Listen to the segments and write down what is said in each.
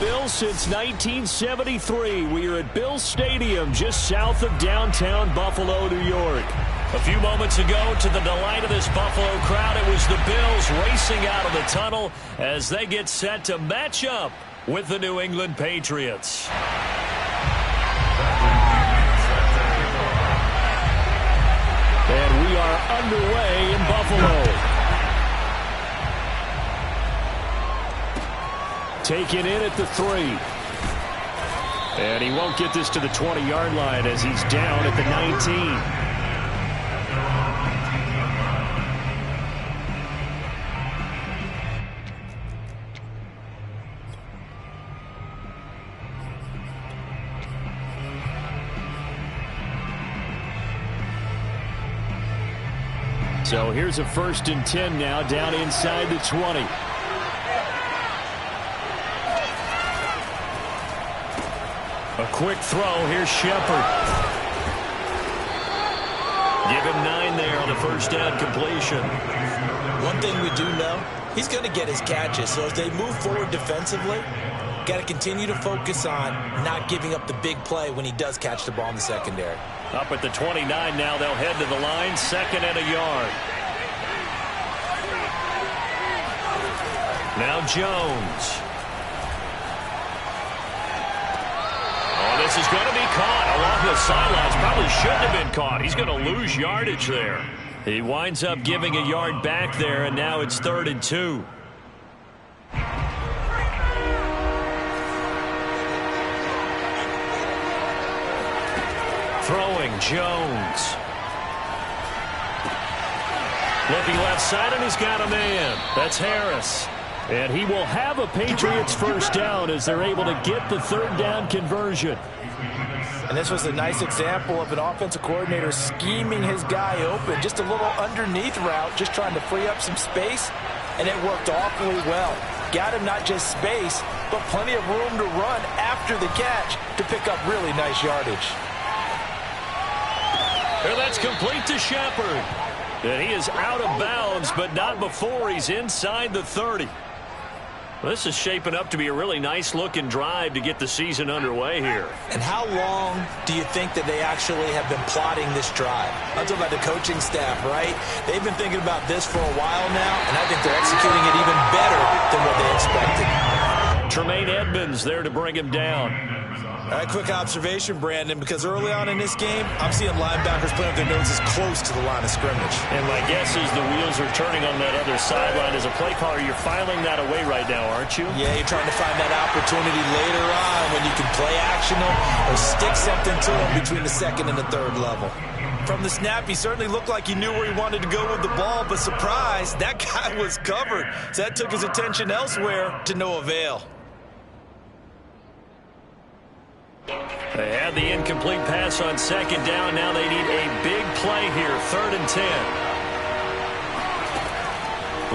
Bills since 1973. We are at Bills Stadium just south of downtown Buffalo, New York. A few moments ago, to the delight of this Buffalo crowd, it was the Bills racing out of the tunnel as they get set to match up with the New England Patriots. And we are underway in Buffalo. Taken in at the 3. And he won't get this to the 20-yard line as he's down at the 19. So here's a 1st and 10 now, down inside the 20. A quick throw. Here's Shepard. Give him 9 there on the first down completion. One thing we do know, he's going to get his catches. So as they move forward defensively, got to continue to focus on not giving up the big play when he does catch the ball in the secondary. Up at the 29 now, they'll head to the line, 2nd and a yard. Now Jones. Oh, this is going to be caught along the sidelines. Probably shouldn't have been caught. He's going to lose yardage there. He winds up giving a yard back there, and now it's 3rd and 2. Throwing, Jones. Looking left side, and he's got a man. That's Harris. And he will have a Patriots first down as they're able to get the 3rd down conversion. And this was a nice example of an offensive coordinator scheming his guy open. Just a little underneath route, just trying to free up some space, and it worked awfully well. Got him not just space, but plenty of room to run after the catch to pick up really nice yardage. And that's complete to Shepard. And he is out of bounds, but not before he's inside the 30. Well, this is shaping up to be a really nice-looking drive to get the season underway here. And how long do you think that they actually have been plotting this drive? I'm talking about the coaching staff, right? They've been thinking about this for a while now, and I think they're executing it even better than what they expected. Tremaine Edmonds there to bring him down. All right, quick observation, Brandon, because early on in this game, I'm seeing linebackers playing with their noses close to the line of scrimmage. And my guess is the wheels are turning on that other sideline. As a play caller, you're filing that away right now, aren't you? Yeah, you're trying to find that opportunity later on when you can play action them or stick something to them between the 2nd and the 3rd level. From the snap, he certainly looked like he knew where he wanted to go with the ball, but surprise, that guy was covered. So that took his attention elsewhere to no avail. They had the incomplete pass on 2nd down. Now they need a big play here. 3rd and 10.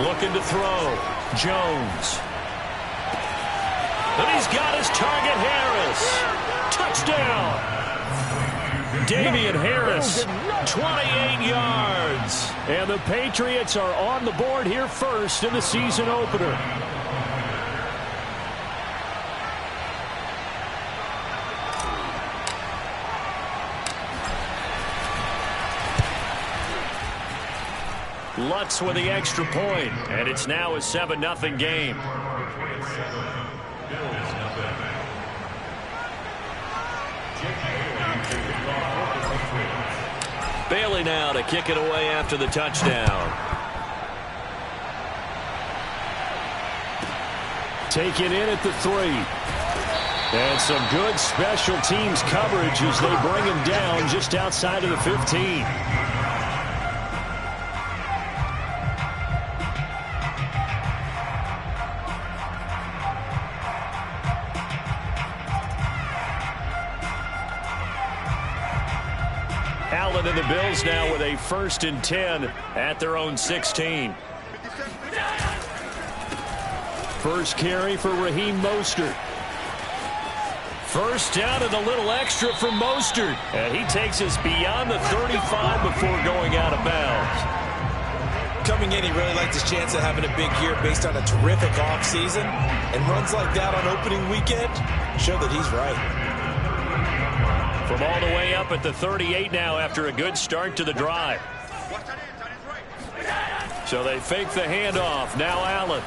Looking to throw. Jones. And he's got his target, Harris. Touchdown. Damian Harris, 28 yards. And the Patriots are on the board here first in the season opener. Lutz with the extra point, and it's now a 7-0 game. Bailey now to kick it away after the touchdown. Taken in at the 3. And some good special teams coverage as they bring him down just outside of the 15. Allen and the Bills now with a 1st and 10 at their own 16. First carry for Raheem Mostert. First down and a little extra from Mostert. And he takes us beyond the 35 before going out of bounds. Coming in, he really liked his chance of having a big year based on a terrific offseason. And runs like that on opening weekend show that he's right. From all the way up at the 38 now after a good start to the drive. So they fake the handoff. Now Allen.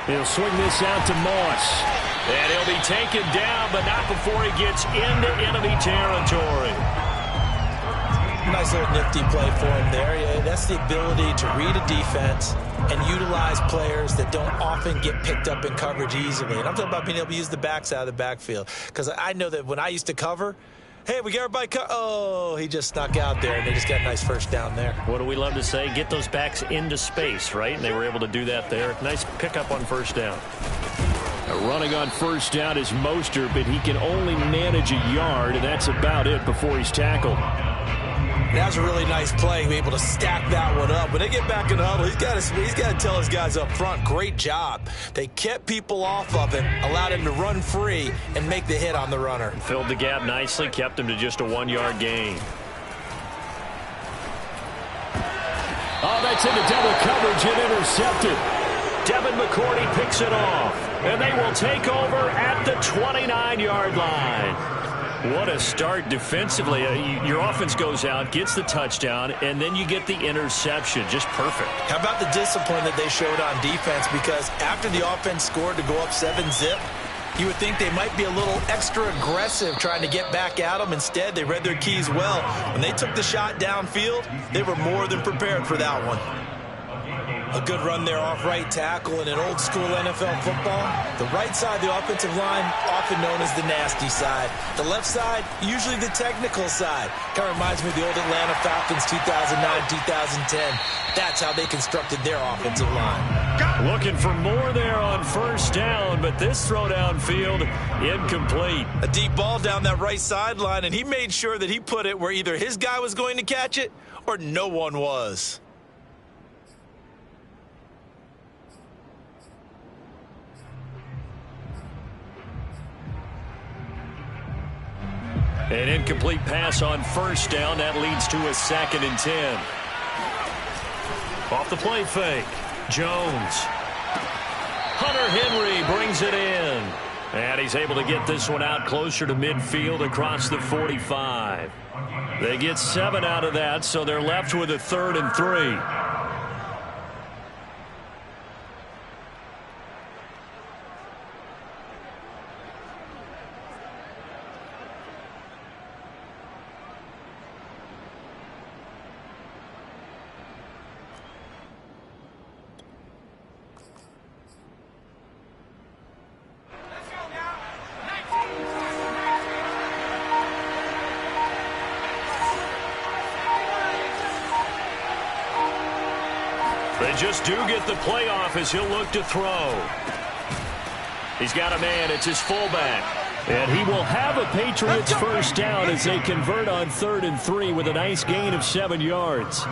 He'll swing this out to Moss. And he'll be taken down, but not before he gets into enemy territory. Nice little nifty play for him there. Yeah, that's the ability to read a defense and utilize players that don't often get picked up in coverage easily. And I'm talking about being able to use the backside of the backfield. Because I know that when I used to cover, hey, we got everybody oh, he just snuck out there, and they just got a nice first down there. What do we love to say? Get those backs into space, right? And they were able to do that there. Nice pickup on first down. Running on first down is Mostert, but he can only manage a yard, and that's about it before he's tackled. That was a really nice play, be able to stack that one up. When they get back in the huddle, he's got to tell his guys up front, great job. They kept people off of him, allowed him to run free and make the hit on the runner. Filled the gap nicely, kept him to just a 1-yard gain. Oh, that's into double coverage and intercepted. Devin McCourty picks it off, and they will take over at the 29-yard line. What a start defensively. Your offense goes out, gets the touchdown, and then you get the interception. Just perfect. How about the discipline that they showed on defense? Because after the offense scored to go up 7-zip, you would think they might be a little extra aggressive trying to get back at them. Instead, they read their keys well. When they took the shot downfield, they were more than prepared for that one. A good run there off right tackle in an old-school NFL football. The right side of the offensive line, often known as the nasty side. The left side, usually the technical side. Kind of reminds me of the old Atlanta Falcons 2009-2010. That's how they constructed their offensive line. Looking for more there on first down, but this throw downfield incomplete. A deep ball down that right sideline, and he made sure that he put it where either his guy was going to catch it or no one was. An incomplete pass on first down. That leads to a 2nd and 10. Off the play fake. Jones. Hunter Henry brings it in. And he's able to get this one out closer to midfield across the 45. They get 7 out of that, so they're left with a 3rd and 3. They just do get the playoff as he'll look to throw. He's got a man. It's his fullback. And he will have a Patriots first down as they convert on 3rd and 3 with a nice gain of 7 yards.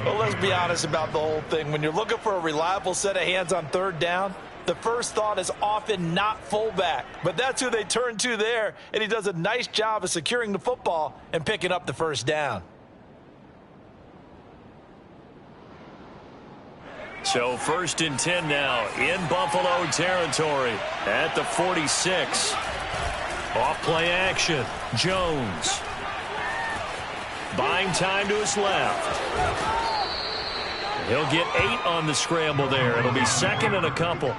Well, let's be honest about the whole thing. When you're looking for a reliable set of hands on 3rd down, the first thought is often not fullback. But that's who they turn to there, and he does a nice job of securing the football and picking up the first down. So 1st and 10 now in Buffalo territory at the 46. Off play action. Jones. Buying time to his left. He'll get 8 on the scramble there. It'll be 2nd and a couple.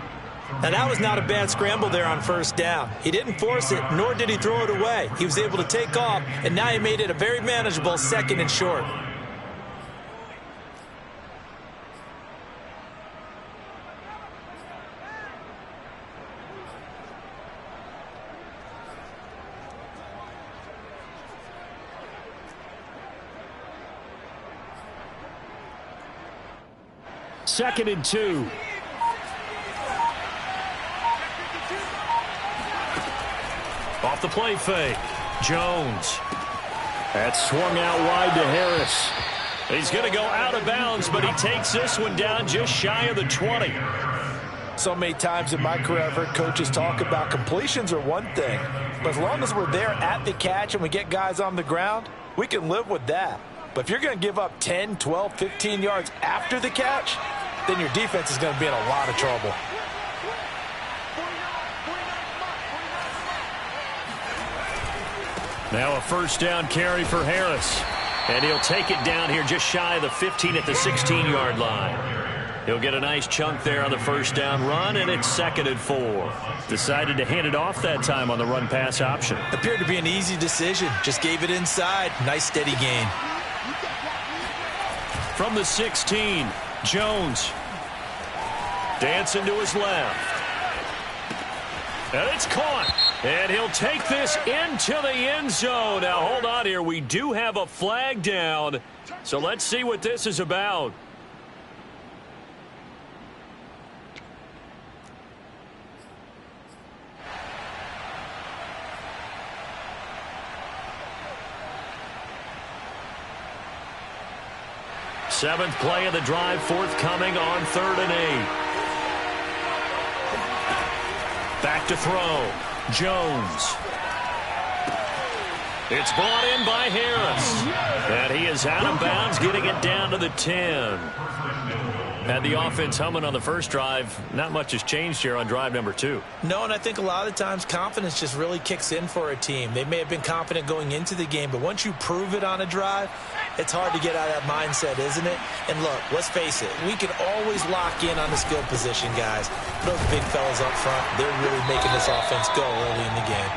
Now, that was not a bad scramble there on first down. He didn't force it, nor did he throw it away. He was able to take off, and now he made it a very manageable 2nd and short. Second and 2. Off the play fake. Jones. That's swung out wide to Harris. He's going to go out of bounds, but he takes this one down just shy of the 20. So many times in my career I've heard coaches talk about completions are one thing, but as long as we're there at the catch and we get guys on the ground, we can live with that. But if you're going to give up 10, 12, 15 yards after the catch, then your defense is going to be in a lot of trouble. Now a first down carry for Harris. And he'll take it down here just shy of the 15 at the 16-yard line. He'll get a nice chunk there on the first down run, and it's 2nd and 4. Decided to hand it off that time on the run-pass option. Appeared to be an easy decision. Just gave it inside. Nice steady gain. From the 16, Jones. Dancing to his left. And it's caught. And he'll take this into the end zone. Now, hold on here. We do have a flag down. So let's see what this is about. Seventh play of the drive, forthcoming on 3rd and 8. Back to throw. Jones. It's brought in by Harris. And he is out of bounds, getting it down to the 10. Had the offense humming on the first drive. Not much has changed here on drive number 2. No, and I think a lot of times confidence just really kicks in for a team. They may have been confident going into the game, but once you prove it on a drive, it's hard to get out of that mindset, isn't it? And look, let's face it, we can always lock in on the skill position, guys. Those big fellas up front, they're really making this offense go early in the game.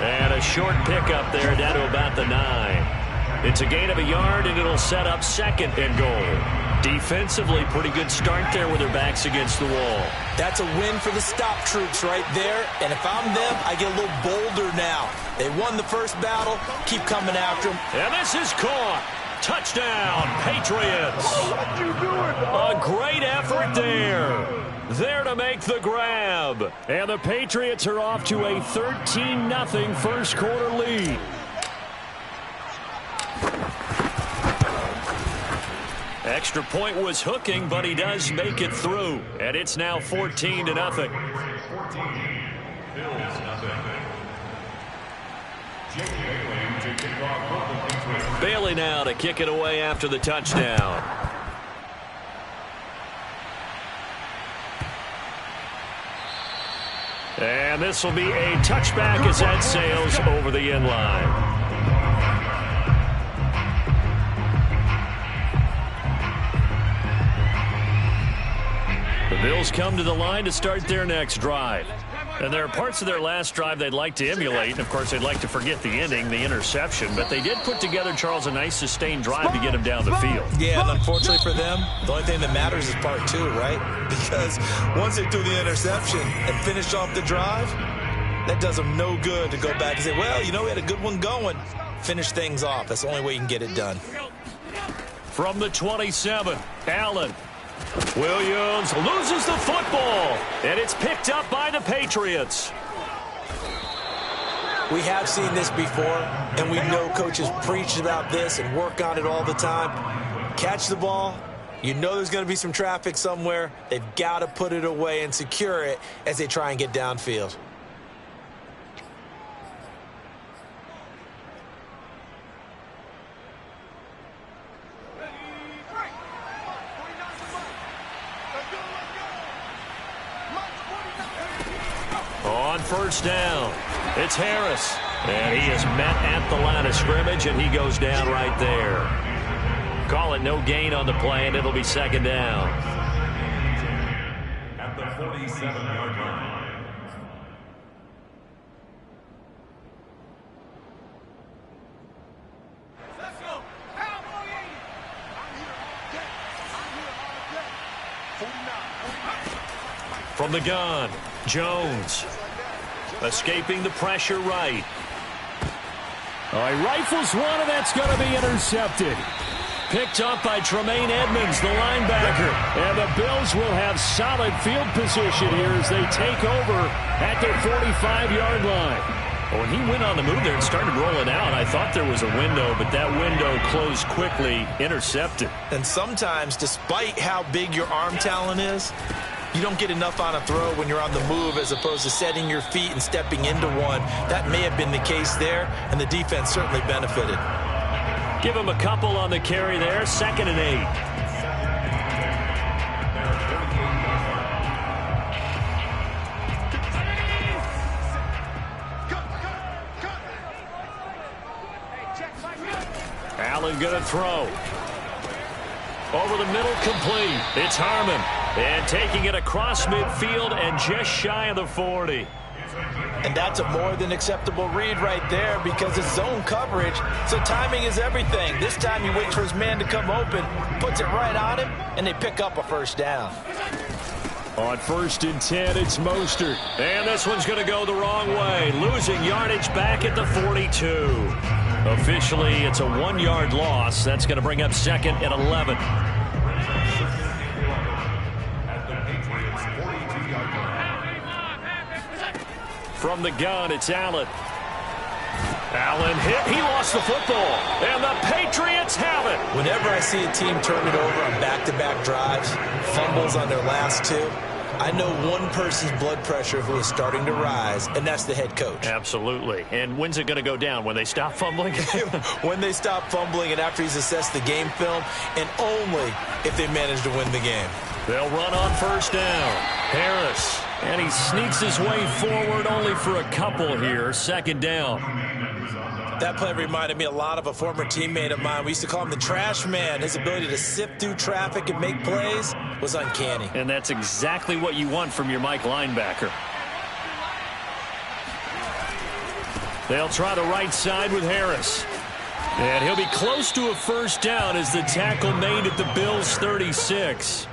And a short pickup there down to about the 9. It's a gain of a yard, and it'll set up 2nd and goal. Defensively, pretty good start there with their backs against the wall. That's a win for the stop troops right there. And if I'm them, I get a little bolder now. They won the first battle. Keep coming after them. And this is caught. Touchdown, Patriots. A great effort there. There to make the grab. And the Patriots are off to a 13-0 first quarter lead. Extra point was hooking, but he does make it through. And it's now 14-0. Bailey now to kick it away after the touchdown. And this will be a touchback as that sails over the end line. The Bills come to the line to start their next drive. And there are parts of their last drive they'd like to emulate. And, of course, they'd like to forget the ending, the interception. But they did put together, Charles, a nice sustained drive to get him down the field. Yeah, and unfortunately for them, the only thing that matters is part 2, right? Because once they do the interception and finish off the drive, that does them no good to go back and say, well, you know, we had a good one going. Finish things off. That's the only way you can get it done. From the 27, Allen. Williams loses the football, and it's picked up by the Patriots. We have seen this before, and we know coaches preach about this and work on it all the time. Catch the ball. You know there's going to be some traffic somewhere. They've got to put it away and secure it as they try and get downfield. On first down, it's Harris. And he is met at the line of scrimmage, and he goes down right there. Call it no gain on the play, and it'll be 2nd down. At the 47-yard line. Let's go. From the gun, Jones. Escaping the pressure right. He rifles one, and that's going to be intercepted. Picked up by Tremaine Edmonds, the linebacker. And the Bills will have solid field position here as they take over at their 45-yard line. When he went on the move there and started rolling out, I thought there was a window, but that window closed quickly, intercepted. And sometimes, despite how big your arm talent is, you don't get enough on a throw when you're on the move as opposed to setting your feet and stepping into one. That may have been the case there, and the defense certainly benefited. Give him a couple on the carry there. 2nd and 8. Allen going to throw. Over the middle, complete. It's Harmon. And taking it across midfield and just shy of the 40. And that's a more than acceptable read right there because it's zone coverage, so timing is everything. This time he waits for his man to come open, puts it right on him, and they pick up a first down. On 1st and 10, it's Mostert. And this one's going to go the wrong way, losing yardage back at the 42. Officially, it's a 1-yard loss. That's going to bring up 2nd and 11. From the gun, it's Allen. Allen hit. He lost the football. And the Patriots have it. Whenever I see a team turn it over on back-to-back drives, fumbles on their last 2, I know one person's blood pressure who is starting to rise, and that's the head coach. Absolutely. And when's it going to go down? When they stop fumbling? When they stop fumbling and after he's assessed the game film, and only if they manage to win the game. They'll run on 1st down. Harris. And he sneaks his way forward only for a couple here. 2nd down. That play reminded me a lot of a former teammate of mine. We used to call him the trash man. His ability to sift through traffic and make plays was uncanny. And that's exactly what you want from your Mike linebacker. They'll try the right side with Harris. And he'll be close to a first down as the tackle made at the Bills' 36.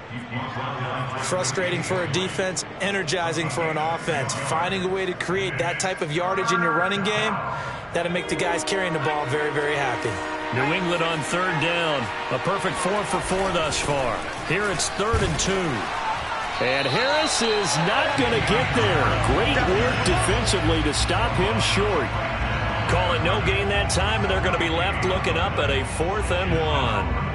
Frustrating for a defense, energizing for an offense. Finding a way to create that type of yardage in your running game, that'll make the guys carrying the ball very, very happy. New England on 3rd down. A perfect 4 for 4 thus far. Here it's 3rd and 2. And Harris is not going to get there. Great work defensively to stop him short. Call it no gain that time, and they're going to be left looking up at a 4th and 1.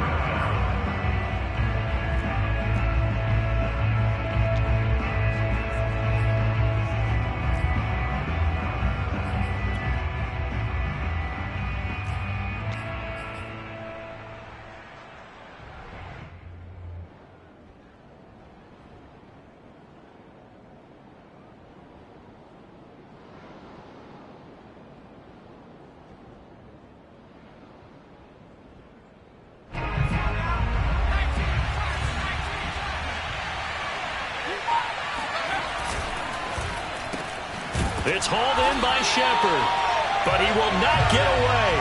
It's hauled in by Shepard, but he will not get away.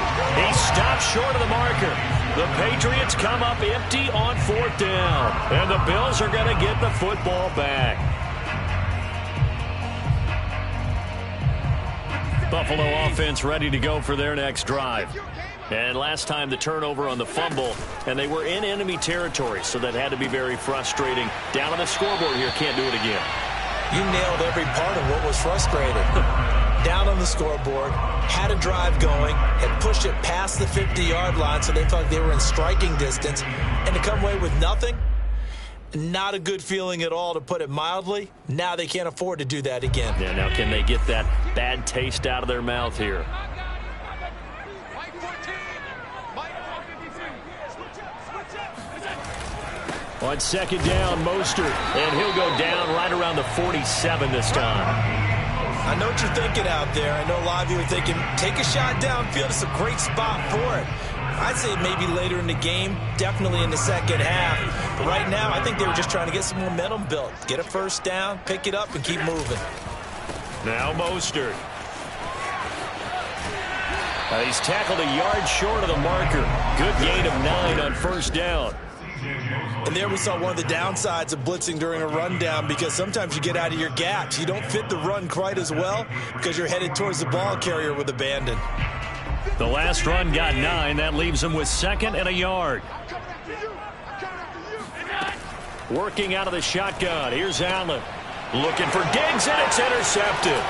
He stops short of the marker. The Patriots come up empty on 4th down, and the Bills are going to get the football back. Buffalo offense ready to go for their next drive. And last time the turnover on the fumble, and they were in enemy territory, so that had to be very frustrating. Down on the scoreboard here, can't do it again. You nailed every part of what was frustrating. Down on the scoreboard, had a drive going, had pushed it past the 50-yard line so they felt like they were in striking distance, and to come away with nothing, not a good feeling at all, to put it mildly. Now they can't afford to do that again. Yeah, now can they get that bad taste out of their mouth here? On 2nd down, Mostert, and he'll go down right around the 47 this time. I know what you're thinking out there. I know a lot of you are thinking, take a shot downfield. It's a great spot for it. I'd say maybe later in the game, definitely in the second half. But right now, I think they were just trying to get some momentum built. Get a first down, pick it up, and keep moving. Now Mostert. He's tackled a yard short of the marker. Good gain of 9 on 1st down. And there we saw one of the downsides of blitzing during a rundown, because sometimes you get out of your gaps. You don't fit the run quite as well because you're headed towards the ball carrier with abandon. The last run got 9. That leaves him with 2nd and a yard. Working out of the shotgun. Here's Allen. Looking for Diggs, and it's intercepted.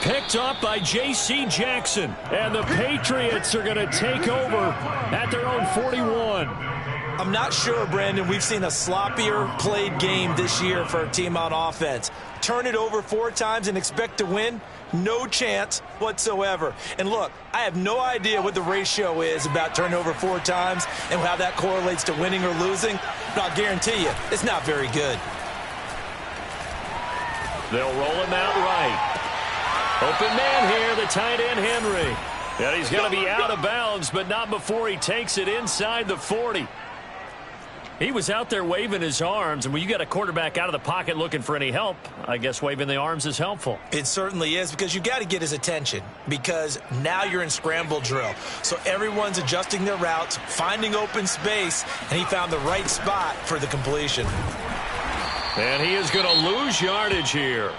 Picked up by J.C. Jackson. And the Patriots are going to take over at their own 41. I'm not sure, Brandon, we've seen a sloppier played game this year for a team on offense. turn it over 4 times and expect to win? No chance whatsoever. And look, I have no idea what the ratio is about turning over 4 times and how that correlates to winning or losing, but I'll guarantee you, it's not very good. They'll roll him out right. Open man here, the tight end Henry. And he's going to be out of bounds, but not before he takes it inside the 40. He was out there waving his arms, and when you got a quarterback out of the pocket looking for any help, I guess waving the arms is helpful. It certainly is, because you got to get his attention, because now you're in scramble drill. So everyone's adjusting their routes, finding open space, and he found the right spot for the completion. And he is going to lose yardage here.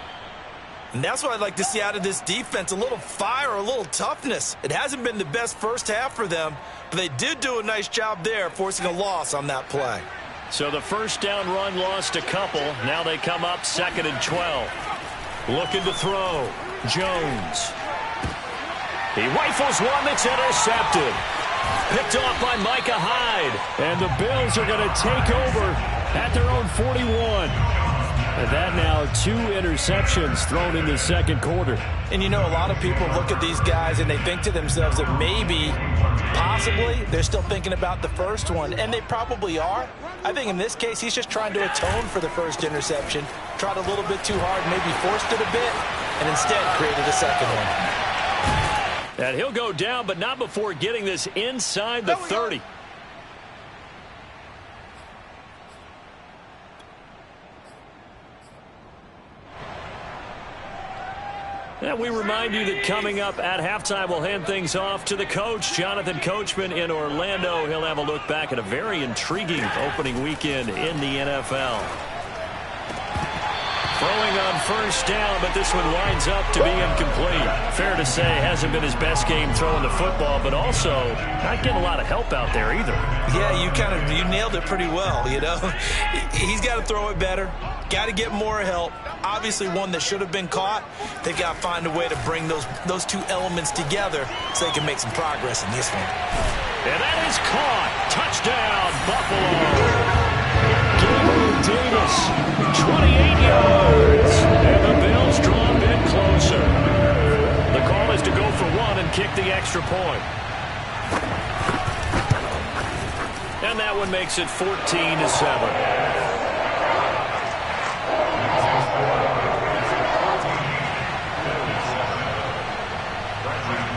And that's what I'd like to see out of this defense, a little fire, a little toughness. It hasn't been the best first half for them, but they did do a nice job there, forcing a loss on that play. So the first down run lost a couple. Now they come up 2nd and 12. Looking to throw. Jones. He rifles one that's intercepted. Picked off by Micah Hyde. And the Bills are going to take over at their own 41. And that now 2 interceptions thrown in the second quarter. And you know, a lot of people look at these guys and they think to themselves that maybe, possibly, they're still thinking about the first one. And they probably are. I think in this case, he's just trying to atone for the first interception. Tried a little bit too hard, maybe forced it a bit, and instead created a second one. And he'll go down, but not before getting this inside the 30. And we remind you that coming up at halftime, we'll hand things off to the coach, Jonathan Coachman in Orlando. He'll have a look back at a very intriguing opening weekend in the NFL. Throwing on first down, but this one winds up to be incomplete. Fair to say, hasn't been his best game throwing the football, but also not getting a lot of help out there either. Yeah, you nailed it pretty well, you know. He's got to throw it better. Got to get more help. Obviously one that should have been caught. They got to find a way to bring those 2 elements together so they can make some progress in this one. And that is caught. Touchdown, Buffalo. Davis, 28 yards. And the Bills draw a bit closer. The call is to go for 1 and kick the extra point. And that one makes it 14-7.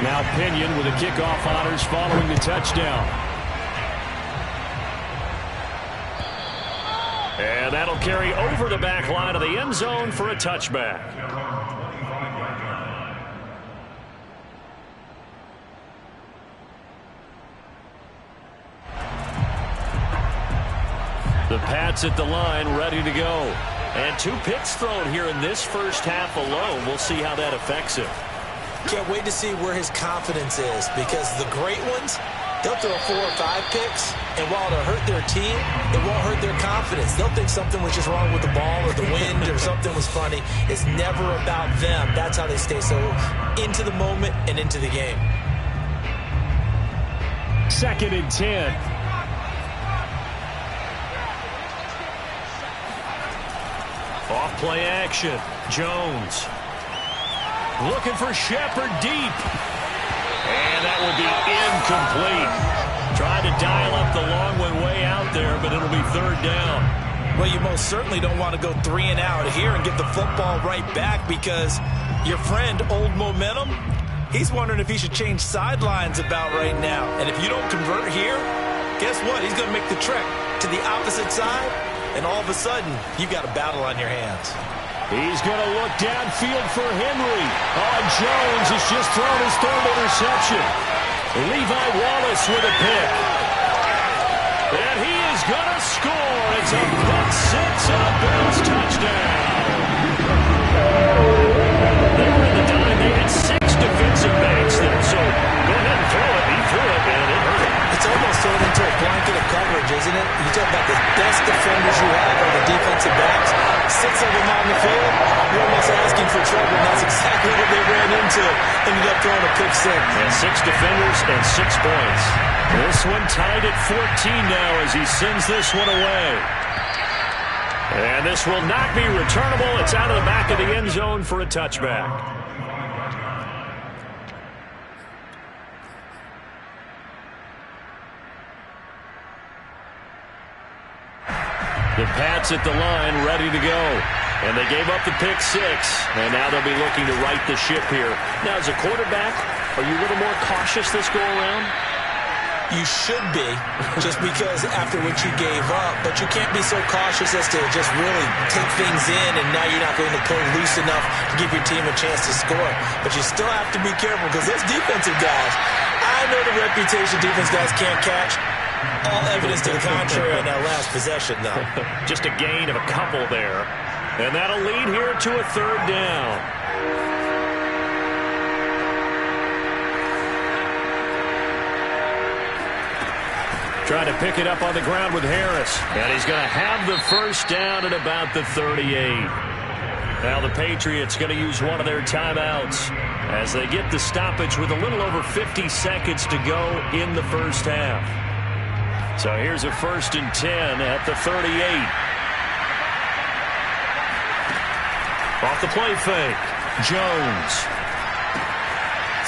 Now Pinion with the kickoff honors following the touchdown. And that'll carry over the back line of the end zone for a touchback. The Pats at the line, ready to go. And 2 picks thrown here in this first half alone. We'll see how that affects him. Can't wait to see where his confidence is, because the great ones, they'll throw 4 or 5 picks, and while it'll hurt their team, it won't hurt their confidence. They'll think something was just wrong with the ball or the wind or something was funny. It's never about them. That's how they stay so into the moment and into the game. 2nd and 10. Off play action. Jones. Looking for Shepard deep. And that will be incomplete. Trying to dial up the long one way out there, but it'll be 3rd down. Well, you most certainly don't want to go 3 and out here and get the football right back, because your friend, Old Momentum, he's wondering if he should change sidelines about right now. And if you don't convert here, guess what? He's going to make the trek to the opposite side, and all of a sudden, you got a battle on your hands. He's going to look downfield for Henry. Oh, Jones has just thrown his 3rd interception. Levi Wallace with a pick. And he is going to score. It's a pick 6 and a Bills touchdown. They were in the dime. They had 6 defensive backs there. So go ahead and throw it. He threw it, and it hurt him. It's almost turned into a blanket of coverage, isn't it? You talk about the best defenders you have are the defensive backs. 6 of them on the field, you're almost asking for trouble, and that's exactly what they ran into. Ended up throwing a pick 6. And 6 defenders and 6 points. This one tied at 14 now as he sends this one away. And this will not be returnable. It's out of the back of the end zone for a touchback. The Pats at the line, ready to go. And they gave up the pick 6, and now they'll be looking to right the ship here. Now, as a quarterback, are you a little more cautious this go-around? You should be, just because after what you gave up, but you can't be so cautious as to just really take things in, and now you're not going to play loose enough to give your team a chance to score. But you still have to be careful, because those defensive guys, I know the reputation defense guys can't catch. All evidence to the contrary on that last possession, though. Just a gain of a couple there. And that'll lead here to a 3rd down. Trying to pick it up on the ground with Harris. And he's going to have the 1st down at about the 38. Now the Patriots going to use one of their timeouts as they get the stoppage with a little over 50 seconds to go in the 1st half. So here's a 1st and 10 at the 38. Off the play fake. Jones.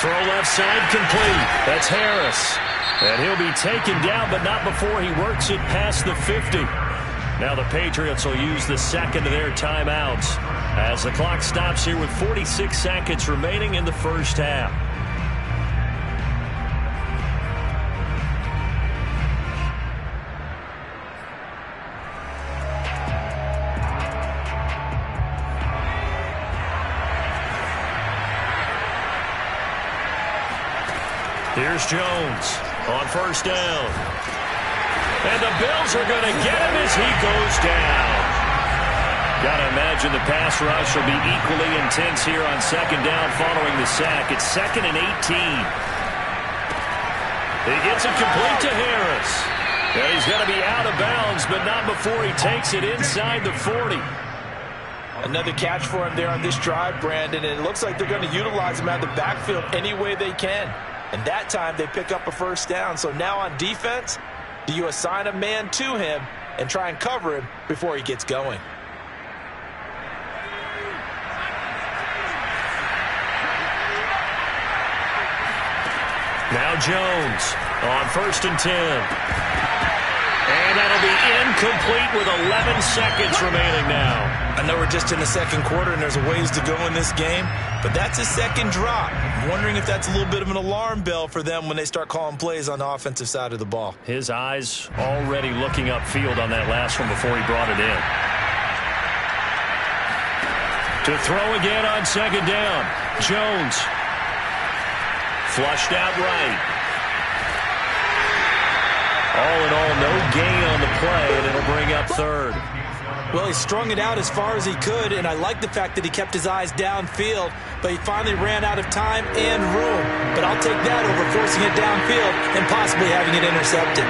Throw left side complete. That's Harris. And he'll be taken down, but not before he works it past the 50. Now the Patriots will use the 2nd of their timeouts as the clock stops here with 46 seconds remaining in the 1st half. Here's Jones on 1st down. And the Bills are going to get him as he goes down. Got to imagine the pass rush will be equally intense here on 2nd down following the sack. It's 2nd and 18. He gets it complete to Harris. And he's going to be out of bounds, but not before he takes it inside the 40. Another catch for him there on this drive, Brandon, and it looks like they're going to utilize him out of the backfield any way they can. And that time they pick up a 1st down. So now on defense, do you assign a man to him and try and cover him before he gets going? Now Jones on 1st and 10. And that'll be incomplete with 11 seconds remaining now. I know we're just in the 2nd quarter and there's a ways to go in this game, but that's a 2nd drop. I'm wondering if that's a little bit of an alarm bell for them when they start calling plays on the offensive side of the ball. His eyes already looking upfield on that last one before he brought it in. To throw again on 2nd down. Jones. Flushed out right. All in all, no gain on the play, and it'll bring up 3rd. Well, he strung it out as far as he could, and I like the fact that he kept his eyes downfield, but he finally ran out of time and room. But I'll take that over forcing it downfield and possibly having it intercepted.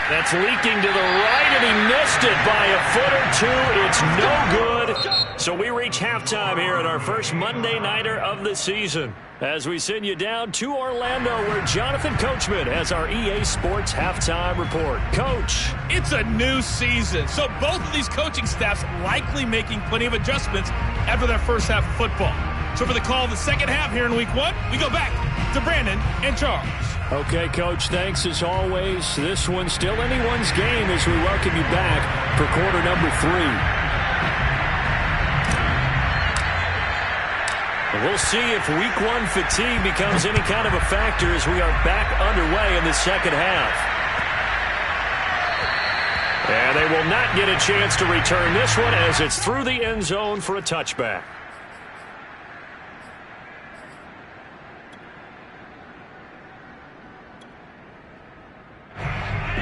That's leaking to the right, and he missed it by a foot or 2. It's no good. So we reach halftime here at our first Monday Nighter of the season, as we send you down to Orlando, where Jonathan Coachman has our EA Sports Halftime Report. Coach. It's a new season, so both of these coaching staffs likely making plenty of adjustments after their first half of football. So for the call of the 2nd half here in Week 1, we go back to Brandon and Charles. Okay, Coach, thanks as always. This one's still anyone's game as we welcome you back for quarter number 3. We'll see if Week 1 fatigue becomes any kind of a factor as we are back underway in the 2nd half. And they will not get a chance to return this one as it's through the end zone for a touchback.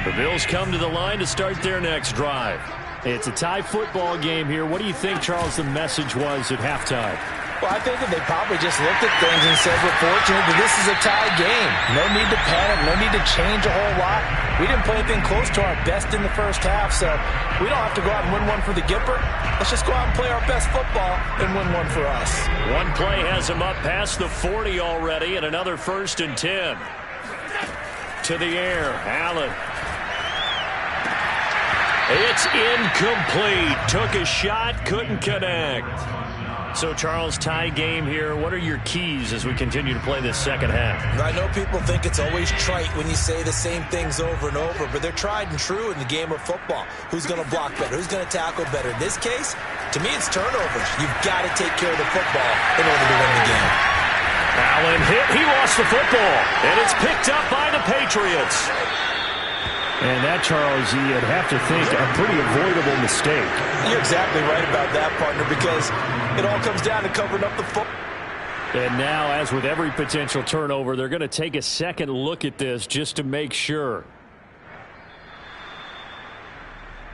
The Bills come to the line to start their next drive. It's a tie football game here. What do you think, Charles, the message was at halftime? Well, I think that they probably just looked at things and said, we're fortunate that this is a tie game. No need to panic, no need to change a whole lot. We didn't play anything close to our best in the first half, so we don't have to go out and win one for the Gipper. Let's just go out and play our best football and win one for us. One play has him up past the 40 already, and another 1st and 10. To the air, Allen. It's incomplete. Took a shot, couldn't connect. So, Charles, tie game here. What are your keys as we continue to play this second half? I know people think it's always trite when you say the same things over and over, but they're tried and true in the game of football. Who's going to block better? Who's going to tackle better? In this case, to me, it's turnovers. You've got to take care of the football in order to win the game. Allen hit. He lost the football, and it's picked up by the Patriots. And that, Charles, you'd have to think a pretty avoidable mistake. You're exactly right about that, partner, because it all comes down to covering up the football. And now, as with every potential turnover, they're going to take a second look at this just to make sure.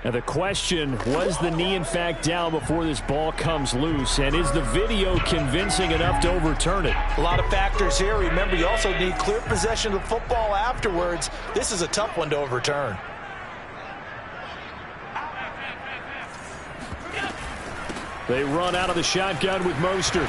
Now the question, was the knee in fact down before this ball comes loose? And is the video convincing enough to overturn it? A lot of factors here. Remember, you also need clear possession of the football afterwards. This is a tough one to overturn. They run out of the shotgun with Mostert.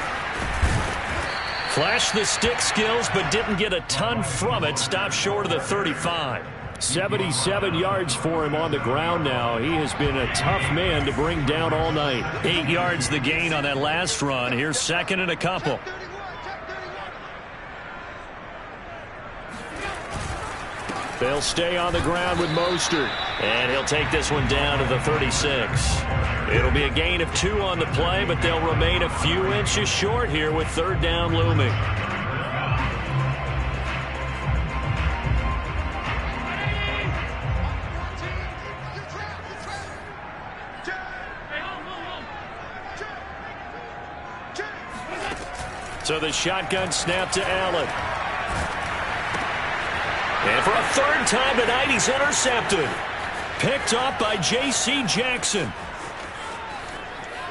Flashed the stick skills, but didn't get a ton from it. Stopped short of the 35. 77 yards for him on the ground now. He has been a tough man to bring down all night. 8 yards the gain on that last run. Here's 2nd and a couple. They'll stay on the ground with Mostert. And he'll take this one down to the 36. It'll be a gain of 2 on the play, but they'll remain a few inches short here with 3rd down looming. So the shotgun snap to Allen. And for a 3rd time tonight, he's intercepted. Picked up by J.C. Jackson.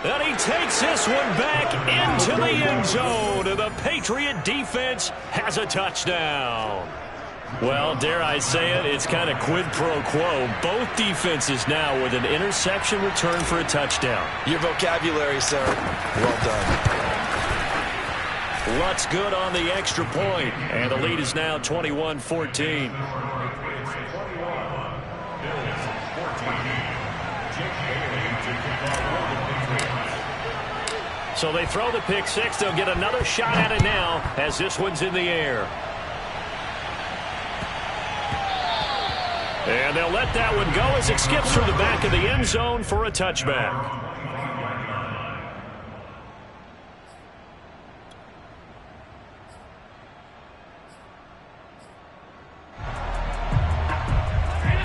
And he takes this one back into the end zone. And the Patriot defense has a touchdown. Well, dare I say it, it's kind of quid pro quo. Both defenses now with an interception return for a touchdown. Your vocabulary, sir. Well done. Lutz good on the extra point, and the lead is now 21-14. So they throw the pick six. They'll get another shot at it now as this one's in the air. And they'll let that one go as it skips through the back of the end zone for a touchback.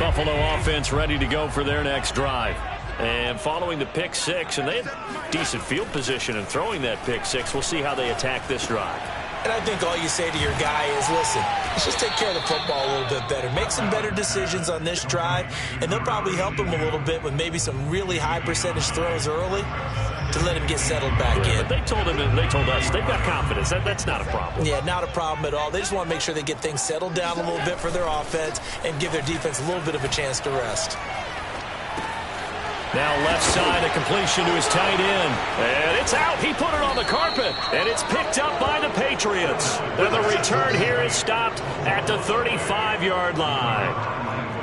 Buffalo offense ready to go for their next drive. And following the pick six, and they have decent field position in throwing that pick six. We'll see how they attack this drive. And I think all you say to your guy is, listen, let's just take care of the football a little bit better. Make some better decisions on this drive, and they'll probably help him a little bit with maybe some really high percentage throws early to let him get settled back in. But they told him, and they told us, they've got confidence. That's not a problem. Yeah, not a problem at all. They just want to make sure they get things settled down a little bit for their offense and give their defense a little bit of a chance to rest. Now left side, a completion to his tight end. And it's out. He put it on the carpet. And it's picked up by the Patriots. And the return here is stopped at the 35-yard line.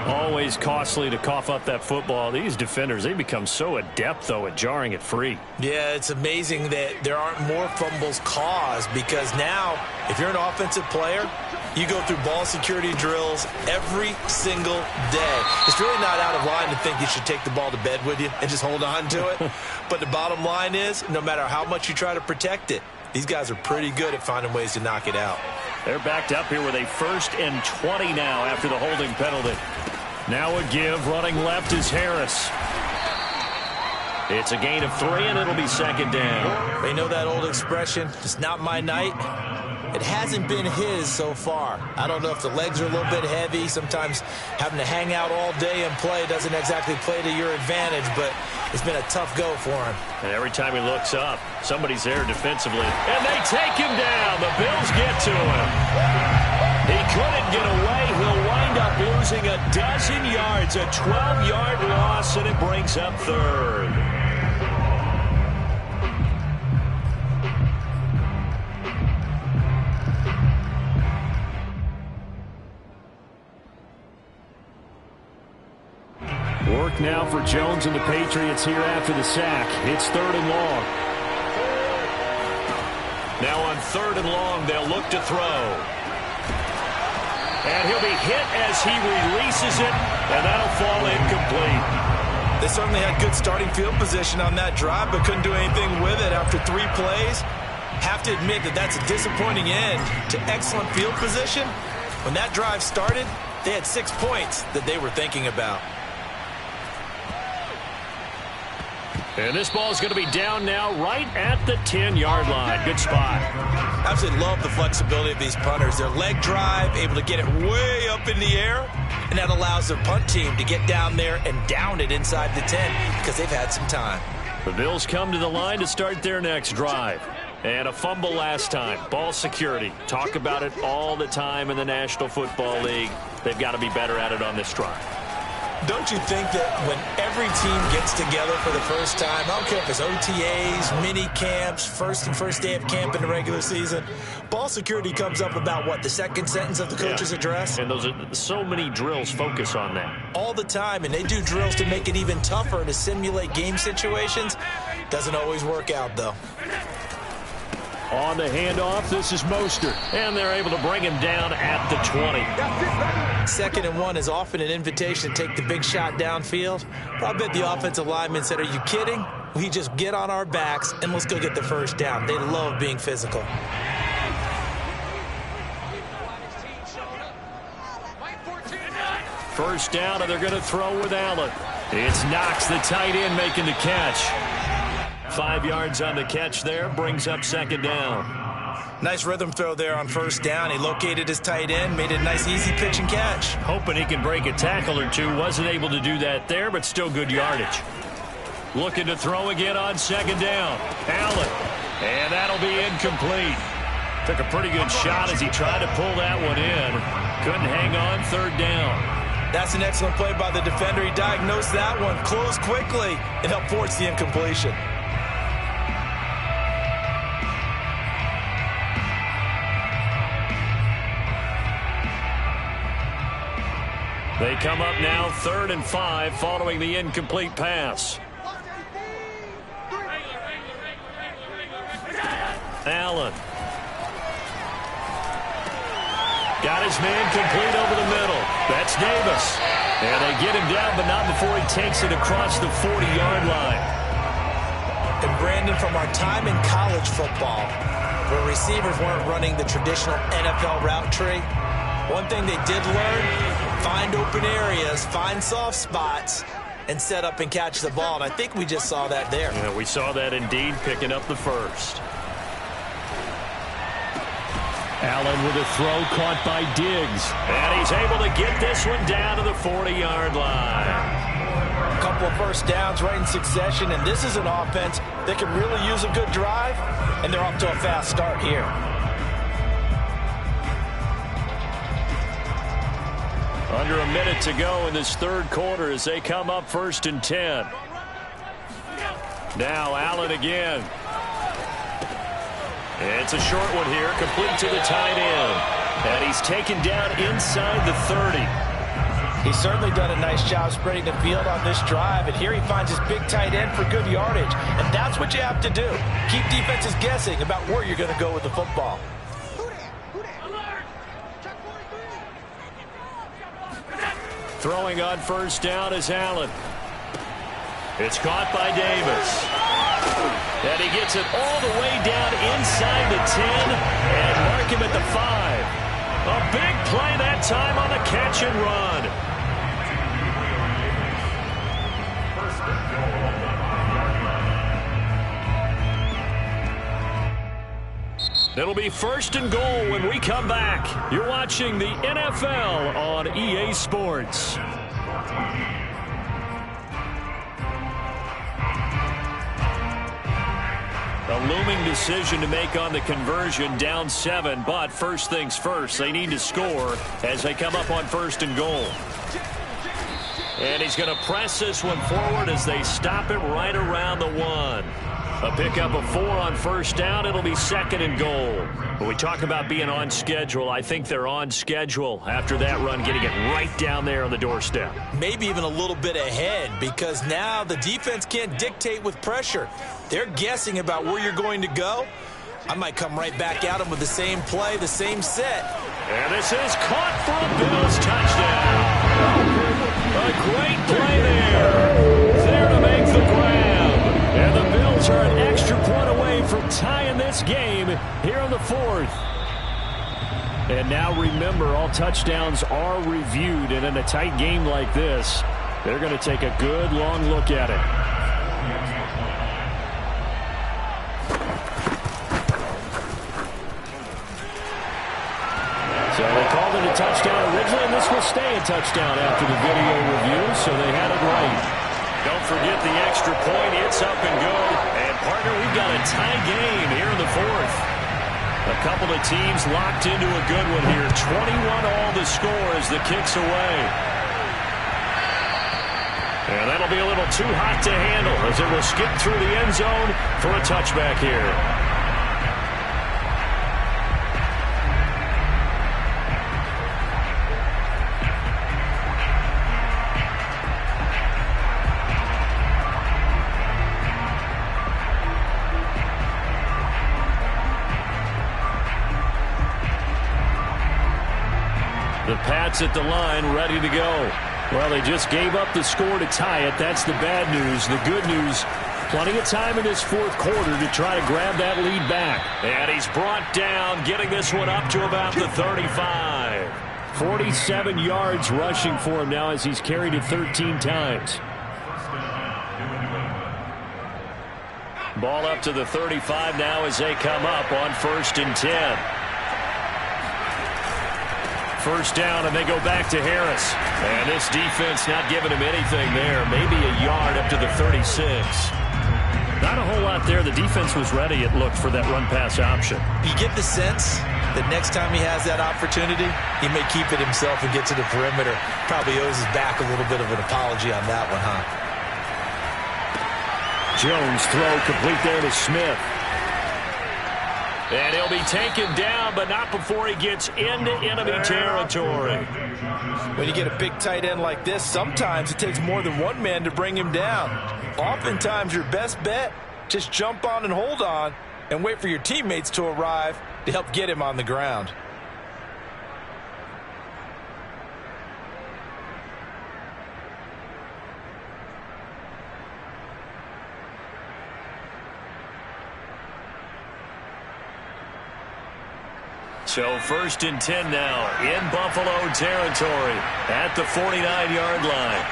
Always costly to cough up that football. These defenders, they become so adept, though, at jarring it free. Yeah, it's amazing that there aren't more fumbles caused, because now, if you're an offensive player, you go through ball security drills every single day. It's really not out of line to think you should take the ball to bed with you and just hold on to it. But the bottom line is, no matter how much you try to protect it, these guys are pretty good at finding ways to knock it out. They're backed up here with a 1st and 20 now after the holding penalty. Now a give. Running left is Harris. It's a gain of 3, and it'll be 2nd down. They know that old expression, it's not my night. It hasn't been his so far. I don't know if the legs are a little bit heavy. Sometimes having to hang out all day and play doesn't exactly play to your advantage, but it's been a tough go for him. And every time he looks up, somebody's there defensively. And they take him down. The Bills get to him. He couldn't get away. He'll wind up losing a dozen yards, a 12-yard loss, and it brings up third. Work now for Jones and the Patriots here after the sack. It's 3rd and long. Now on 3rd and long, they'll look to throw. And he'll be hit as he releases it, and that'll fall incomplete. They certainly had good starting field position on that drive, but couldn't do anything with it after 3 plays. Have to admit that that's a disappointing end to excellent field position. When that drive started, they had 6 points that they were thinking about. And this ball is going to be down now right at the 10-yard line. Good spot. Absolutely love the flexibility of these punters. Their leg drive, able to get it way up in the air, and that allows their punt team to get down there and down it inside the 10 because they've had some time. The Bills come to the line to start their next drive. And a fumble last time. Ball security. Talk about it all the time in the National Football League. They've got to be better at it on this drive. Don't you think that when every team gets together for the first time, I don't care if it's OTAs, mini camps, first day of camp in the regular season, ball security comes up about what, the second sentence of the coach's address? And those are so many drills focus on that. All the time, and they do drills to make it even tougher to simulate game situations. Doesn't always work out, though. On the handoff, this is Mostert. And they're able to bring him down at the 20. 2nd and 1 is often an invitation to take the big shot downfield. But I bet the offensive lineman said, are you kidding? We just get on our backs and let's go get the first down. They love being physical. First down, and they're going to throw with Allen. It's Knox, the tight end, making the catch. 5 yards on the catch there, brings up 2nd down. Nice rhythm throw there on 1st down. He located his tight end, made it a nice easy pitch and catch. Hoping he can break a tackle or two. Wasn't able to do that there, but still good yardage. Looking to throw again on 2nd down. Allen. And that'll be incomplete. Took a pretty good shot as he tried to pull that one in. Couldn't hang on. 3rd down. That's an excellent play by the defender. He diagnosed that one, closed quickly, and helped force the incompletion. They come up now 3rd and 5 following the incomplete pass. Allen. Got his man complete over the middle. That's Davis. And they get him down, but not before he takes it across the 40-yard line. And Brandon, from our time in college football, where receivers weren't running the traditional NFL route tree, one thing they did learn, find open areas, find soft spots, and set up and catch the ball. And I think we just saw that there. Yeah, we saw that indeed, picking up the first. Allen with a throw caught by Diggs. And he's able to get this one down to the 40-yard line. A couple of first downs right in succession, and this is an offense that can really use a good drive, and they're off to a fast start here. Under a minute to go in this 3rd quarter as they come up 1st and 10. Now Allen again. It's a short one here, complete to the tight end. And he's taken down inside the 30. He's certainly done a nice job spreading the field on this drive, and here he finds his big tight end for good yardage. And that's what you have to do. Keep defenses guessing about where you're going to go with the football. Throwing on 1st down is Allen. It's caught by Davis. And he gets it all the way down inside the 10 and mark him at the 5. A big play that time on the catch and run. It'll be 1st and goal when we come back. You're watching the NFL on EA Sports. A looming decision to make on the conversion, down 7, but first things first, they need to score as they come up on 1st and goal. And he's going to press this one forward as they stop it right around the 1. A pickup of 4 on 1st down. It'll be 2nd and goal. When we talk about being on schedule, I think they're on schedule after that run, getting it right down there on the doorstep. Maybe even a little bit ahead, because now the defense can't dictate with pressure. They're guessing about where you're going to go. I might come right back at them with the same play, the same set. And this is caught for a Bills touchdown. A great play there. There to make the grab. And the Bills are an extra point away from tying this game here in the 4th. And now remember, all touchdowns are reviewed. And in a tight game like this, they're going to take a good long look at it. So they called it a touchdown originally, and this will stay a touchdown after the video review, so they had it right. Don't forget the extra point. It's up and good. And, partner, we've got a tie game here in the 4th. A couple of teams locked into a good one here. 21-all the score as the kick's away. And that'll be a little too hot to handle as it will skip through the end zone for a touchback here. The Pats at the line, ready to go. Well, they just gave up the score to tie it. That's the bad news. The good news, plenty of time in this 4th quarter to try to grab that lead back. And he's brought down, getting this one up to about the 35. 47 yards rushing for him now as he's carried it 13 times. Ball up to the 35 now as they come up on 1st and 10. 1st down, and they go back to Harris. And this defense not giving him anything there. Maybe a yard up to the 36. Not a whole lot there. The defense was ready, it looked, for that run-pass option. You get the sense that next time he has that opportunity, he may keep it himself and get to the perimeter. Probably owes his back a little bit of an apology on that one, huh? Jones throw complete there to Smith. And he'll be taken down, but not before he gets into enemy territory. When you get a big tight end like this, sometimes it takes more than one man to bring him down. Oftentimes, your best bet, just jump on and hold on and wait for your teammates to arrive to help get him on the ground. So 1st and 10 now in Buffalo territory at the 49-yard line.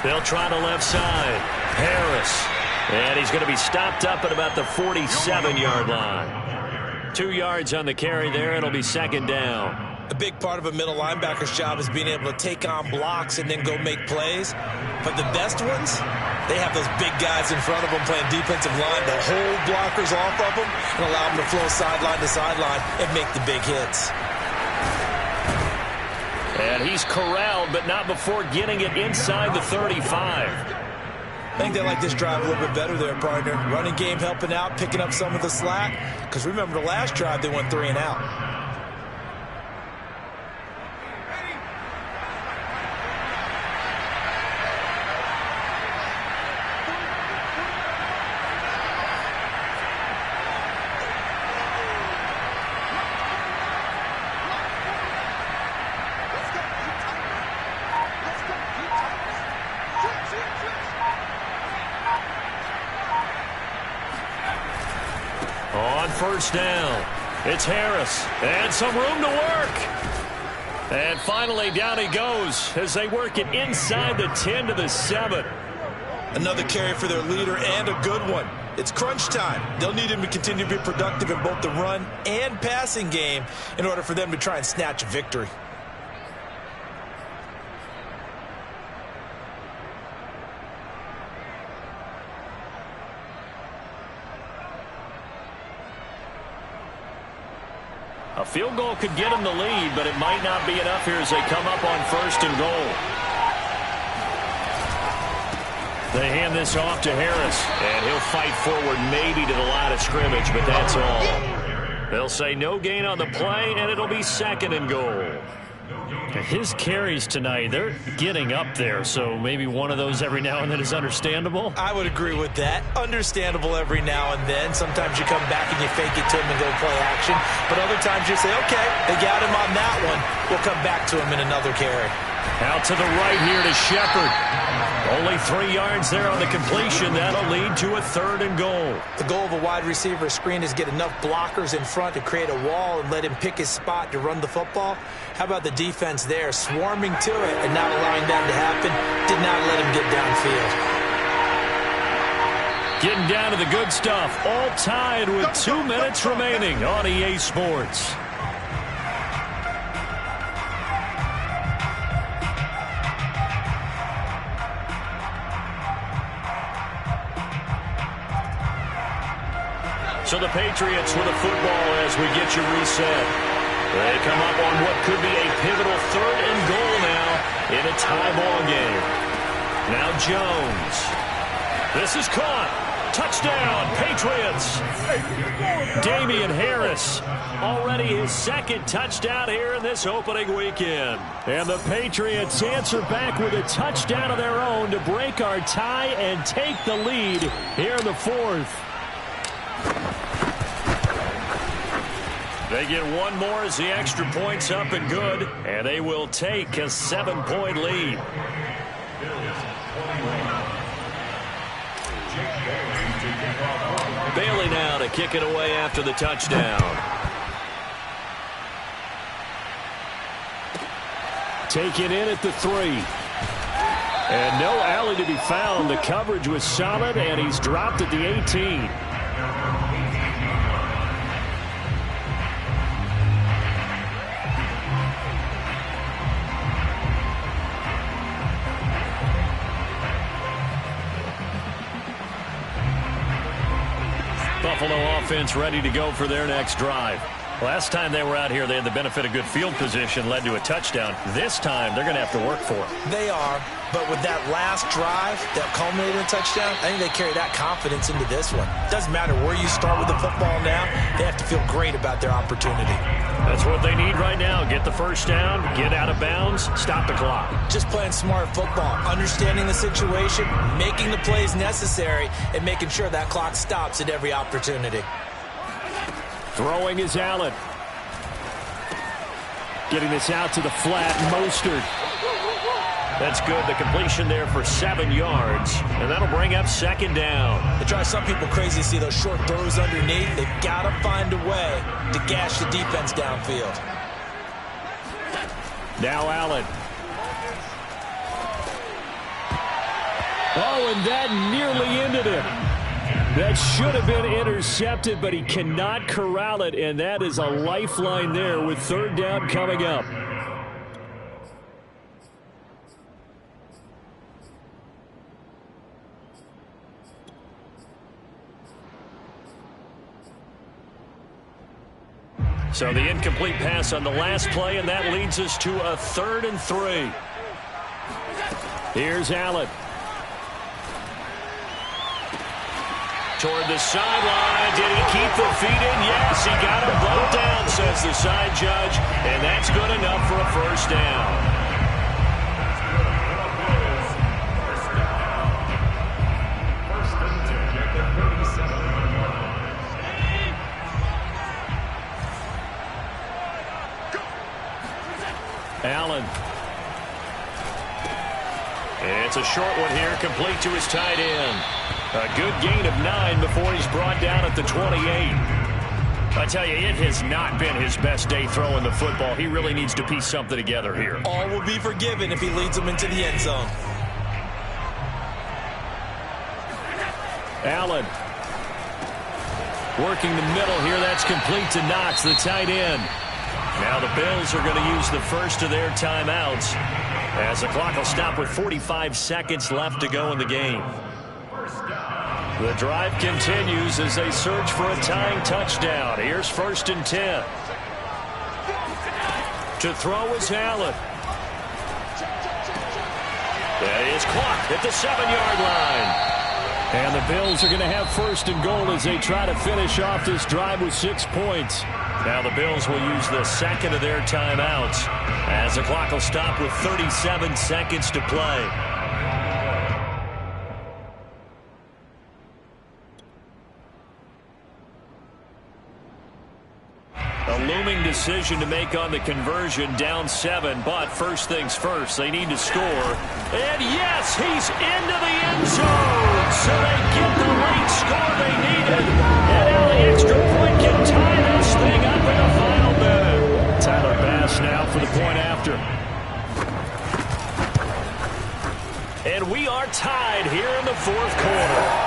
They'll try the left side. Harris. And he's going to be stopped up at about the 47-yard line. 2 yards on the carry there. It'll be 2nd down. A big part of a middle linebacker's job is being able to take on blocks and then go make plays. But the best ones, they have those big guys in front of them playing defensive line to hold blockers off of them and allow them to flow sideline to sideline and make the big hits. And he's corralled, but not before getting it inside the 35. I think they like this drive a little bit better there, partner. Running game helping out, picking up some of the slack. Because remember the last drive, they went 3 and out. On 1st down, it's Harris, and some room to work. And finally, down he goes as they work it inside the 10 to the 7. Another carry for their leader and a good one. It's crunch time. They'll need him to continue to be productive in both the run and passing game in order for them to try and snatch a victory. A field goal could get him the lead, but it might not be enough here as they come up on 1st and goal. They hand this off to Harris, and he'll fight forward maybe to the line of scrimmage, but that's all. They'll say no gain on the play, and it'll be 2nd and goal. His carries tonight, they're getting up there, so maybe one of those every now and then is understandable. I would agree with that. Understandable every now and then. Sometimes you come back and you fake it to him and go play action. But other times you say, okay, they got him on that one. We'll come back to him in another carry. Out to the right here to Shepard. Only 3 yards there on the completion. That'll lead to a 3rd and goal. The goal of a wide receiver screen is get enough blockers in front to create a wall and let him pick his spot to run the football. How about the defense there, swarming to it and not allowing that to happen? Did not let him get downfield. Getting down to the good stuff. All tied with 2 minutes remaining on EA Sports. So the Patriots with a football as we get you reset. They come up on what could be a pivotal 3rd and goal now in a tie ball game. Now Jones. This is caught. Touchdown, Patriots. Damian Harris, already his 2nd touchdown here in this opening weekend. And the Patriots answer back with a touchdown of their own to break our tie and take the lead here in the 4th. They get one more as the extra point's up and good, and they will take a 7-point lead. Bailey now to kick it away after the touchdown. Take it in at the 3. And no alley to be found. The coverage was solid, and he's dropped at the 18. Buffalo offense ready to go for their next drive. Last time they were out here, they had the benefit of good field position, led to a touchdown. This time, they're going to have to work for it. They are, but with that last drive that culminated in a touchdown, I think they carry that confidence into this one. Doesn't matter where you start with the football now, they have to feel great about their opportunity. That's what they need right now. Get the first down, get out of bounds, stop the clock. Just playing smart football, understanding the situation, making the plays necessary, and making sure that clock stops at every opportunity. Throwing is Allen. Getting this out to the flat, Mostert. That's good. The completion there for 7 yards, and that'll bring up 2nd down. It drives some people crazy to see those short throws underneath. They've got to find a way to gash the defense downfield. Now Allen. Oh, and that nearly ended it. That should have been intercepted, but he cannot corral it, and that is a lifeline there with 3rd down coming up. So the incomplete pass on the last play, and that leads us to a 3rd and 3. Here's Allen. Toward the sideline. Did he keep the feet in? Yes, he got them both down, says the side judge, and that's good enough for a 1st down. Allen. It's a short one here, complete to his tight end. A good gain of 9 before he's brought down at the 28. I tell you, it has not been his best day throwing the football. He really needs to piece something together here. All will be forgiven if he leads them into the end zone. Allen. Working the middle here. That's complete to Knox, the tight end. Now the Bills are going to use the first of their timeouts as the clock will stop with 45 seconds left to go in the game. The drive continues as they search for a tying touchdown. Here's 1st and 10. To throw is Allen. That is clocked at the 7-yard line. And the Bills are going to have 1st and goal as they try to finish off this drive with 6 points. Now the Bills will use the second of their timeouts as the clock will stop with 37 seconds to play. A looming decision to make on the conversion, down 7, but first things first, they need to score. And yes, he's into the end zone, so they get the late score they needed. And now the extra point can tie this thing up in the final minute. Tyler Bass now for the point after. And we are tied here in the 4th quarter.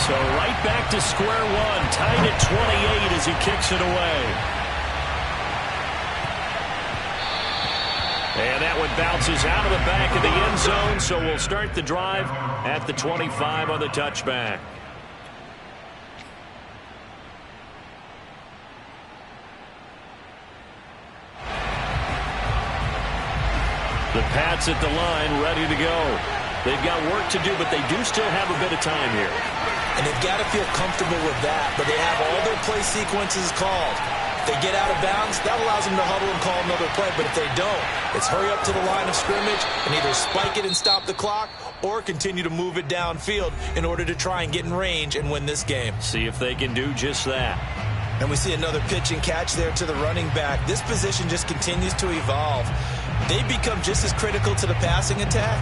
So right back to square one, tied at 28 as he kicks it away. And that one bounces out of the back of the end zone, so we'll start the drive at the 25 on the touchback. The Pats at the line, ready to go. They've got work to do, but they do still have a bit of time here. And they've got to feel comfortable with that, but they have all their play sequences called. If they get out of bounds, that allows them to huddle and call another play, but if they don't, it's hurry up to the line of scrimmage and either spike it and stop the clock or continue to move it downfield in order to try and get in range and win this game. See if they can do just that. And we see another pitch and catch there to the running back. This position just continues to evolve. They become just as critical to the passing attack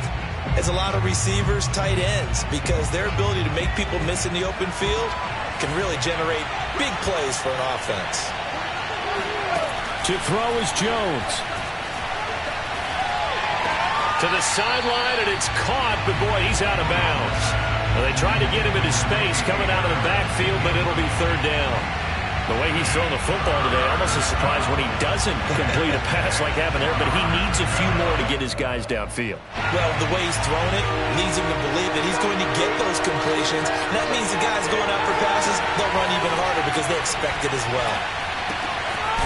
as a lot of receivers, tight ends, because their ability to make people miss in the open field can really generate big plays for an offense. To throw is Jones. To the sideline, and it's caught, but boy, he's out of bounds. Well, they tried to get him into space coming out of the backfield, but it'll be 3rd down. The way he's throwing the football today, almost a surprise when he doesn't complete a pass like happened there, but he needs a few more to get his guys downfield. Well, the way he's throwing it leads him to believe that he's going to get those completions. And that means the guys going out for passes, they'll run even harder because they expect it as well.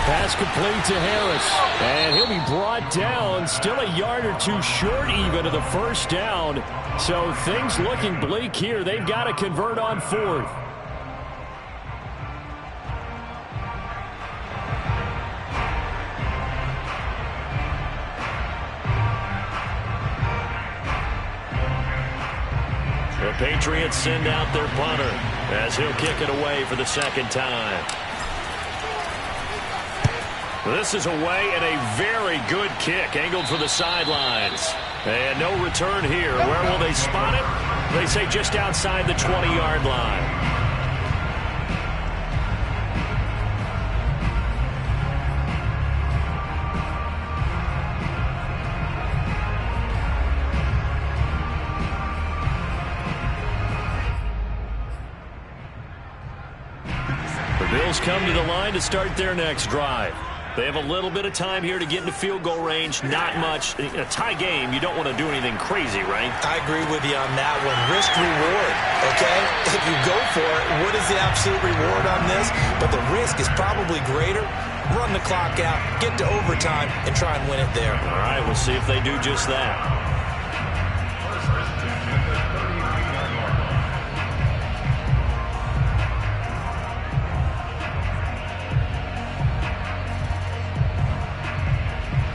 Pass complete to Harris. And he'll be brought down, still a yard or two short even of the 1st down. So things looking bleak here. They've got to convert on 4th. The Patriots send out their punter as he'll kick it away for the 2nd time. This is away and a very good kick angled for the sidelines. And no return here. Where will they spot it? They say just outside the 20-yard line. Bills come to the line to start their next drive. They have a little bit of time here to get into field goal range. Not much. In a tie game, you don't want to do anything crazy, right? I agree with you on that one. Risk reward, okay? If you go for it, what is the absolute reward on this? But the risk is probably greater. Run the clock out, get to overtime, and try and win it there. All right, we'll see if they do just that.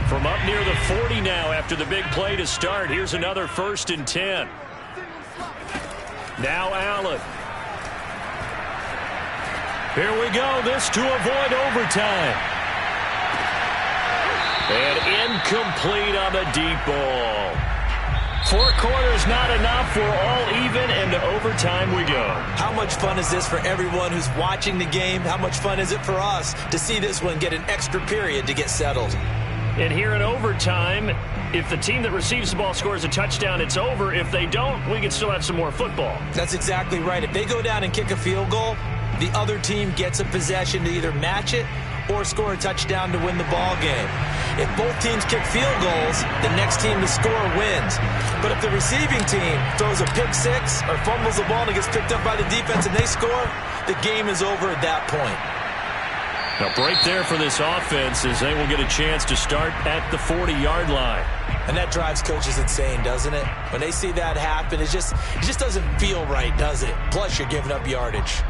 From up near the 40 now after the big play to start. Here's another 1st and 10. Now Allen. Here we go. This to avoid overtime. And incomplete on the deep ball. 4 quarters not enough. We're all even, and to overtime we go. How much fun is this for everyone who's watching the game? How much fun is it for us to see this one get an extra period to get settled? And here in overtime, if the team that receives the ball scores a touchdown, it's over. If they don't, we can still have some more football. That's exactly right. If they go down and kick a field goal, the other team gets a possession to either match it or score a touchdown to win the ball game. If both teams kick field goals, the next team to score wins. But if the receiving team throws a pick six or fumbles the ball and it gets picked up by the defense and they score, the game is over at that point. A break there for this offense as they will get a chance to start at the 40-yard line. And that drives coaches insane, doesn't it? When they see that happen, it just doesn't feel right, does it? Plus, you're giving up yardage.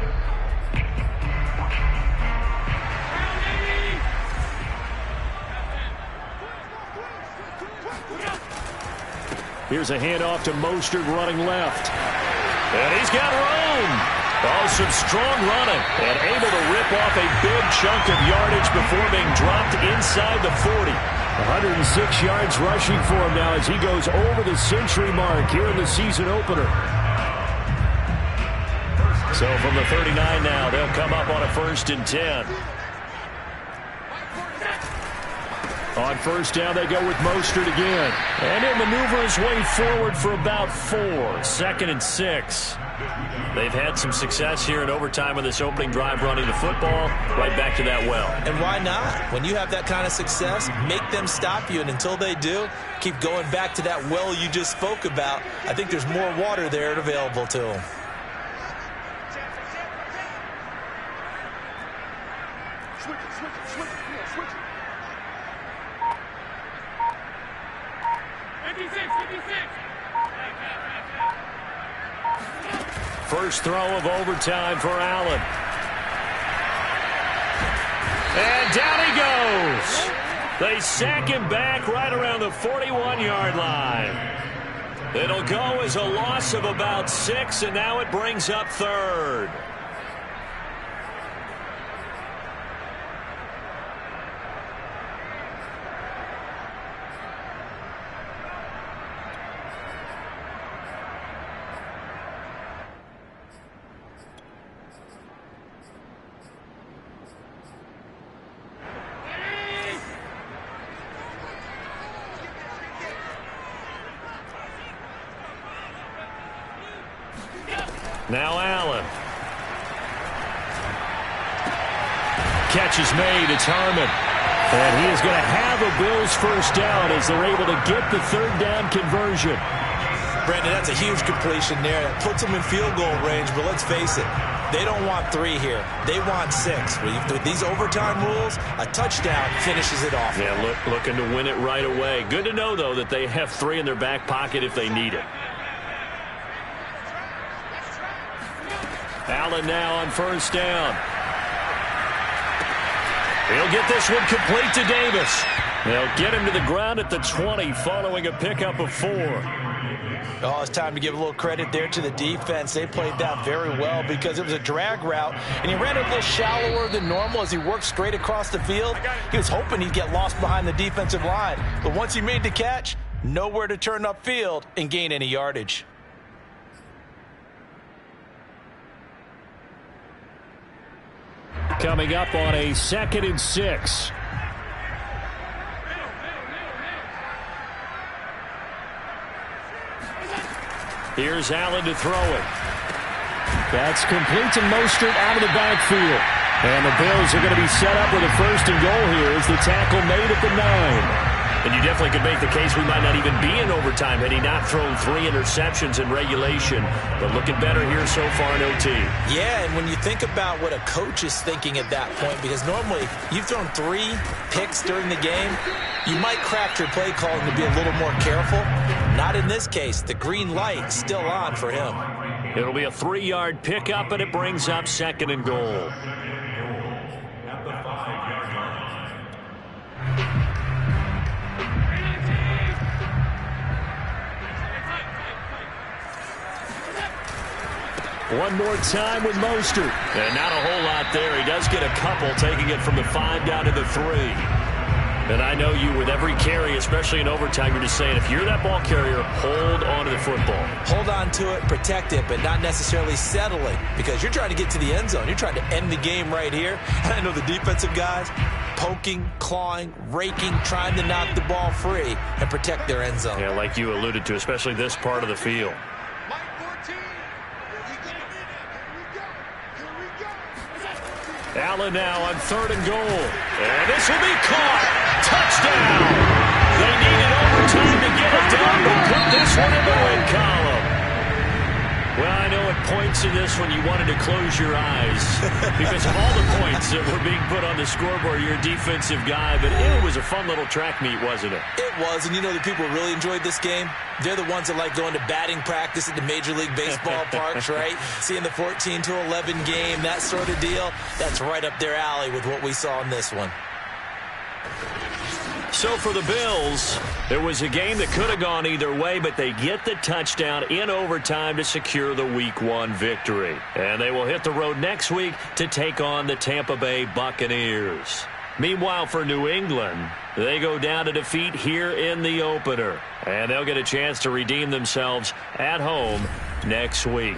Here's a handoff to Mostert running left. And he's got room. Oh, some strong running. And able to rip off a big chunk of yardage before being dropped inside the 40. 106 yards rushing for him now as he goes over the century mark here in the season opener. So from the 39 now, they'll come up on a 1st and 10. On 1st down, they go with Mostert again. And he'll maneuver his way forward for about 4. 2nd and 6. They've had some success here in overtime on this opening drive running the football. Right back to that well. And why not? When you have that kind of success, make them stop you. And until they do, keep going back to that well you just spoke about. I think there's more water there available to them. First throw of overtime for Allen. And down he goes. They sack him back right around the 41-yard line. It'll go as a loss of about 6, and now it brings up 3rd. Now Allen. Catch is made. It's Harmon. And he is going to have a Bills first down as they're able to get the 3rd down conversion. Brandon, that's a huge completion there. That puts them in field goal range, but let's face it, they don't want 3 here. They want 6. With these overtime rules, a touchdown finishes it off. Yeah, looking to win it right away. Good to know, though, that they have 3 in their back pocket if they need it. Allen now on 1st down. He'll get this one complete to Davis. They'll get him to the ground at the 20 following a pickup of 4. Oh, it's time to give a little credit there to the defense. They played that very well because it was a drag route, and he ran it a little shallower than normal as he worked straight across the field. He was hoping he'd get lost behind the defensive line, but once he made the catch, nowhere to turn upfield and gain any yardage. Coming up on a 2nd and 6. Here's Allen to throw it. That's complete to Mostert out of the backfield. And the Bills are going to be set up with a 1st and goal here as the tackle made at the 9. And you definitely could make the case we might not even be in overtime had he not thrown 3 interceptions in regulation. But looking better here so far in OT. Yeah, and when you think about what a coach is thinking at that point, because normally you've thrown 3 picks during the game, you might craft your play calling to be a little more careful. Not in this case. The green light still on for him. It'll be a 3-yard pickup, and it brings up 2nd and goal. At the 5-yard line. One more time with Mostert. And not a whole lot there. He does get a couple, taking it from the 5 down to the 3. And I know you, with every carry, especially in overtime, you're just saying, if you're that ball carrier, hold on to the football. Hold on to it, protect it, but not necessarily settling, because you're trying to get to the end zone. You're trying to end the game right here. I know the defensive guys, poking, clawing, raking, trying to knock the ball free and protect their end zone. Yeah, like you alluded to, especially this part of the field. Allen now on 3rd and goal. And this will be caught. Touchdown. They needed overtime to get it done, but put this one in the win column. Well, I know at points in this one you wanted to close your eyes because of all the points that were being put on the scoreboard. You're a defensive guy, but it was a fun little track meet, wasn't it? It was, and you know the people who really enjoyed this game? They're the ones that like going to batting practice at the Major League Baseball parks, right? Seeing the 14-11 game, that sort of deal. That's right up their alley with what we saw in this one. So for the Bills, it was a game that could have gone either way, but they get the touchdown in overtime to secure the Week 1 victory. And they will hit the road next week to take on the Tampa Bay Buccaneers. Meanwhile, for New England, they go down to defeat here in the opener. And they'll get a chance to redeem themselves at home next week.